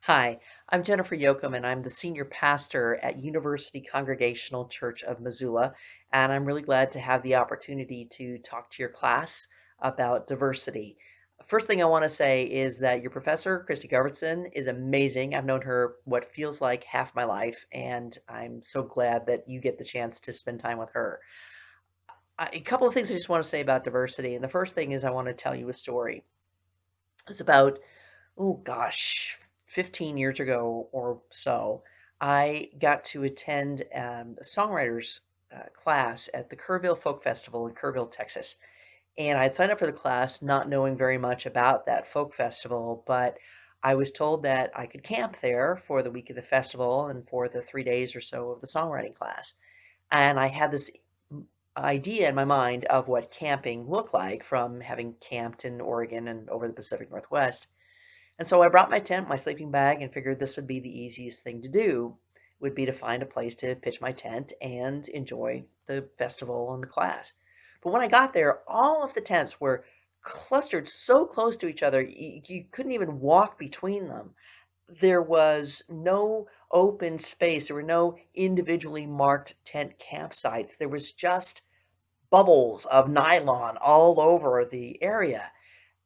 Hi, I'm Jennifer Yocum, and I'm the senior pastor at University Congregational Church of Missoula. And I'm really glad to have the opportunity to talk to your class about diversity. First thing I want to say is that your professor, Christy Garbertson, is amazing. I've known her what feels like half my life, and I'm so glad that you get the chance to spend time with her. A couple of things I just want to say about diversity. And the first thing is I want to tell you a story. It's about oh gosh, 15 years ago or so, I got to attend a songwriters class at the Kerrville Folk Festival in Kerrville, Texas. And I had signed up for the class not knowing very much about that folk festival, but I was told that I could camp there for the week of the festival and for the 3 days or so of the songwriting class. And I had this idea in my mind of what camping looked like from having camped in Oregon and over the Pacific Northwest. And so I brought my tent, my sleeping bag, and figured this would be the easiest thing to do, would be to find a place to pitch my tent and enjoy the festival and the class. But when I got there, all of the tents were clustered so close to each other, you couldn't even walk between them. There was no open space. There were no individually marked tent campsites. There was just bubbles of nylon all over the area.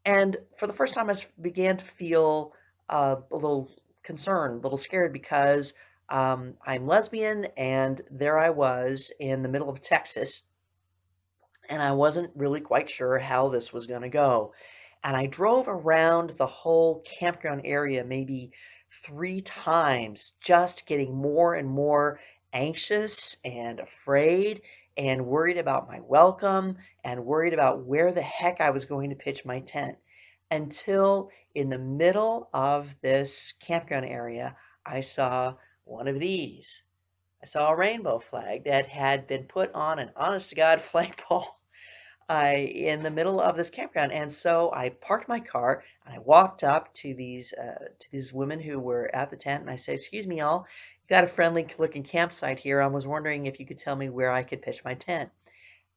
And for the first time, began to feel a little concerned, a little scared because I'm lesbian, and there I was in the middle of Texas, and I wasn't really quite sure how this was going to go. And I drove around the whole campground area maybe 3 times, just getting more and more anxious and afraid and worried about my welcome and worried about where the heck I was going to pitch my tent. Until in the middle of this campground area, I saw one of these. I saw a rainbow flag that had been put on an honest to God flagpole in the middle of this campground. And so I parked my car and I walked up to these women who were at the tent, and I said, "Excuse me, y'all, you got a friendly looking campsite here. I was wondering if you could tell me where I could pitch my tent."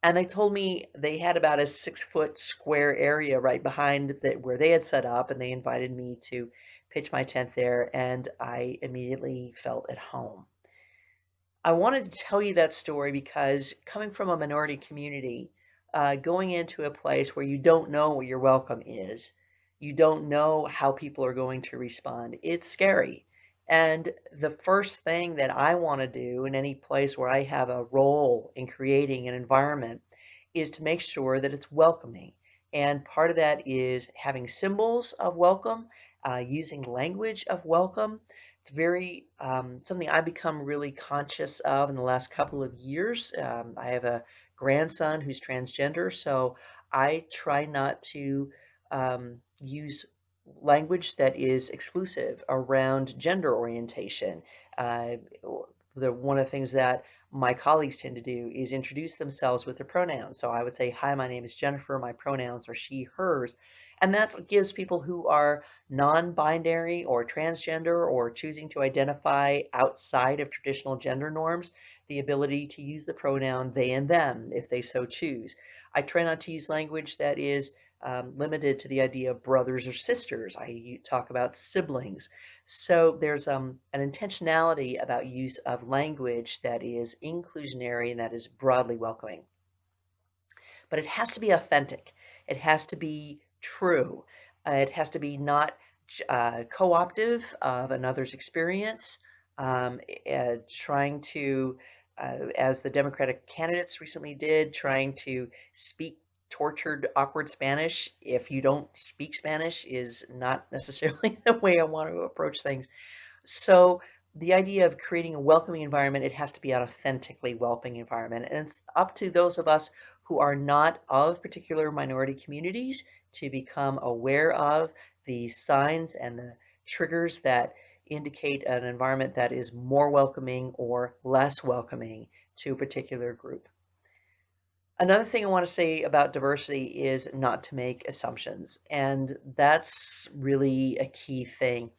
And they told me they had about a 6 foot square area right behind that where they had set up, and they invited me to pitch my tent there, and I immediately felt at home. I wanted to tell you that story because coming from a minority community, going into a place where you don't know what your welcome is, you don't know how people are going to respond, it's scary. And the first thing that I want to do in any place where I have a role in creating an environment is to make sure that it's welcoming. And part of that is having symbols of welcome, using language of welcome. It's very something I've become really conscious of in the last couple of years. I have a grandson who's transgender, so I try not to use language that is exclusive around gender orientation. Uh, one of the things that my colleagues tend to do is introduce themselves with their pronouns. So I would say, "Hi, my name is Jennifer. My pronouns are she, hers." And that gives people who are non binary or transgender or choosing to identify outside of traditional gender norms the ability to use the pronoun they and them if they so choose. I try not to use language that is limited to the idea of brothers or sisters. I talk about siblings. So there's an intentionality about use of language that is inclusionary and that is broadly welcoming. But it has to be authentic. It has to be true. It has to be not co-optive of another's experience, trying to, as the Democratic candidates recently did, trying to speak tortured, awkward Spanish if you don't speak Spanish is not necessarily the way I want to approach things. So the idea of creating a welcoming environment, it has to be an authentically welcoming environment. And it's up to those of us who are not of particular minority communities to become aware of the signs and the triggers that indicate an environment that is more welcoming or less welcoming to a particular group. Another thing I want to say about diversity is not to make assumptions, and that's really a key thing.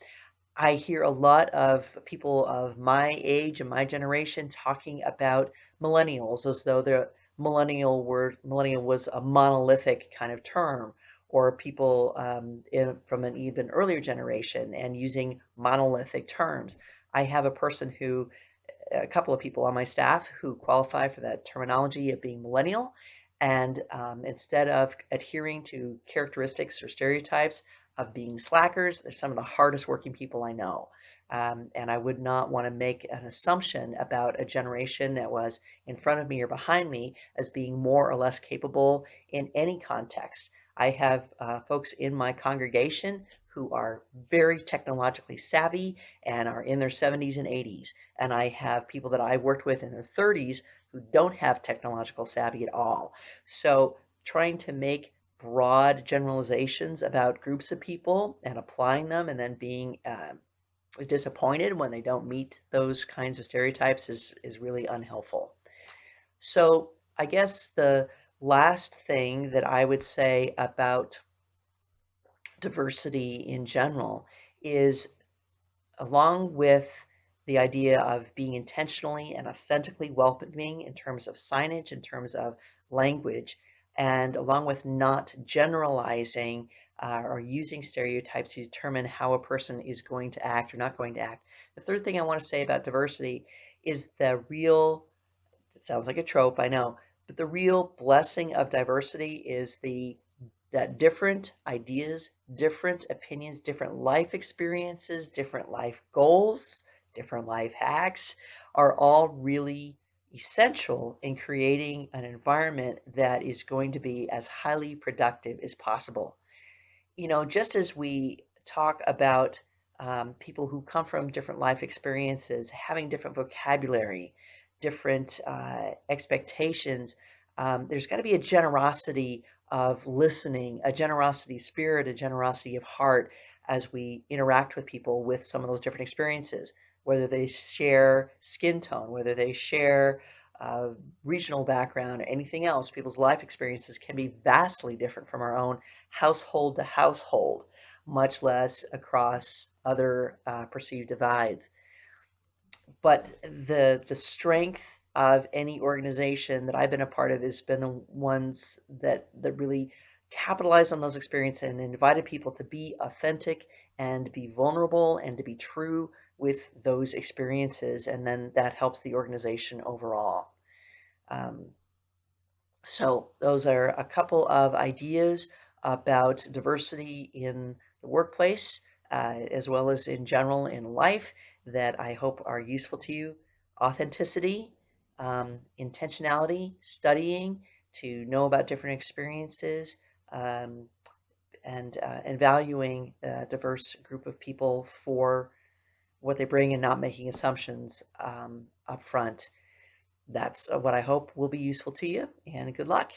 I hear a lot of people of my age and my generation talking about millennials as though the millennial was a monolithic kind of term, or people from an even earlier generation and using monolithic terms. I have a couple of people on my staff who qualify for that terminology of being millennial. And instead of adhering to characteristics or stereotypes of being slackers, they're some of the hardest working people I know. And I would not want to make an assumption about a generation that was in front of me or behind me as being more or less capable in any context. I have folks in my congregation who are very technologically savvy and are in their 70s and 80s. And I have people that I worked with in their 30s who don't have technological savvy at all. So trying to make broad generalizations about groups of people and applying them and then being disappointed when they don't meet those kinds of stereotypes is really unhelpful. So I guess the last thing that I would say about diversity in general is, along with the idea of being intentionally and authentically welcoming in terms of signage, in terms of language, and along with not generalizing or using stereotypes to determine how a person is going to act or not going to act. The third thing I want to say about diversity is the real, it sounds like a trope, I know, but the real blessing of diversity is that different ideas, different opinions, different life experiences, different life goals, different life hacks are all really essential in creating an environment that is going to be as highly productive as possible. Just as we talk about people who come from different life experiences, having different vocabulary, different expectations, there's got to be a generosity of listening, a generosity spirit, a generosity of heart as we interact with people with some of those different experiences, whether they share skin tone, whether they share uh, regional background, or anything else. People's life experiences can be vastly different from our own, household to household, much less across other perceived divides. But the strength of any organization that I've been a part of has been the ones that really capitalized on those experiences and invited people to be authentic and be vulnerable and to be true with those experiences, and then that helps the organization overall. Um, so those are a couple of ideas about diversity in the workplace, as well as in general in life, that I hope are useful to you. Authenticity, intentionality, studying to know about different experiences, um, and valuing a diverse group of people for what they bring and not making assumptions up front. That's what I hope will be useful to you, and good luck.